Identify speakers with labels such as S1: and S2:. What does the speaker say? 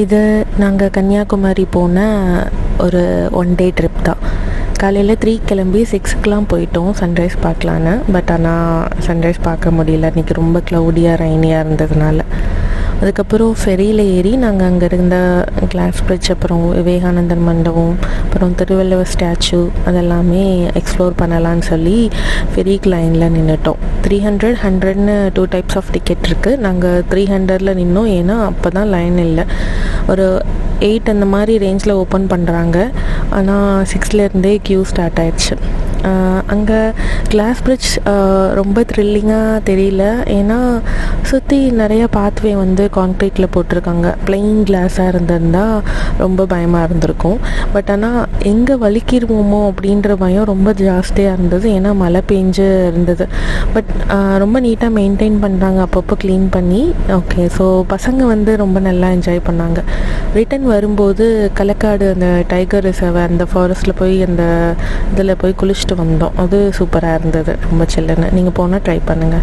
S1: இது நாங்கள் கன்னியாகுமரி போன ஒரு 1 டே ட்ரிப் தான். காலையில் 3 கிளம்பி 6க்கெலாம் போயிட்டோம் சன்ரைஸ் பார்க்கலான்னு. பட் ஆனால் சன்ரைஸ் பார்க்க முடியல, இன்றைக்கி ரொம்ப க்ளவுடியாக ரைனியாக இருந்ததுனால. அதுக்கப்புறம் ஃபெரியில் ஏறி நாங்கள் அங்கே இருந்த கிளாஸ் பிரிட்ஜ், அப்புறம் விவேகானந்தர் மண்டபம், அப்புறம் திருவள்ளுவர் ஸ்டாச்சு அதெல்லாமே எக்ஸ்ப்ளோர் பண்ணலான்னு சொல்லி ஃபெரிக்கு லைனில் நின்றுட்டோம். 300, 100ன்னு 2 டைப்ஸ் ஆஃப் டிக்கெட் இருக்குது. நாங்கள் 300ல் நின்னோம், ஏன்னா அப்போ தான் லைன் இல்லை. ஒரு 8 அந்த மாதிரி ரேஞ்சில் ஓப்பன் பண்ணுறாங்க. ஆனால் 6லேருந்தே க்யூ ஸ்டார்ட் ஆயிடுச்சு. அங்கே கிளாஸ் பிரிட்ஜ் ரொம்ப த்ரில்லிங்காக தெரியல, ஏன்னா சுற்றி நிறைய பாத்வே வந்து கான்க்ரீட்டில் போட்டிருக்காங்க. பிளெயின் கிளாஸாக இருந்திருந்தால் ரொம்ப பயமாக இருந்திருக்கும். பட் ஆனால் எங்கே வலிக்கிடுவோமோ அப்படின்ற பயம் ரொம்ப ஜாஸ்தியாக இருந்தது, ஏன்னா மழை பெஞ்சு இருந்தது. பட் ரொம்ப நீட்டாக மெயின்டைன் பண்ணுறாங்க, அப்பப்போ க்ளீன் பண்ணி. ஓகே, ஸோ பசங்க வந்து ரொம்ப நல்லா என்ஜாய் பண்ணாங்க. ரிட்டன் வரும்போது களக்காடு அந்த டைகர் ரிசர்வ் அந்த ஃபாரஸ்ட்டில் போய் அந்த இதில் போய் குளிச்சுட்டு வந்தோம். அது சூப்பராக இருந்தது, ரொம்ப சில்லுன்னு. நீங்கள் போனால் ட்ரை பண்ணுங்கள்.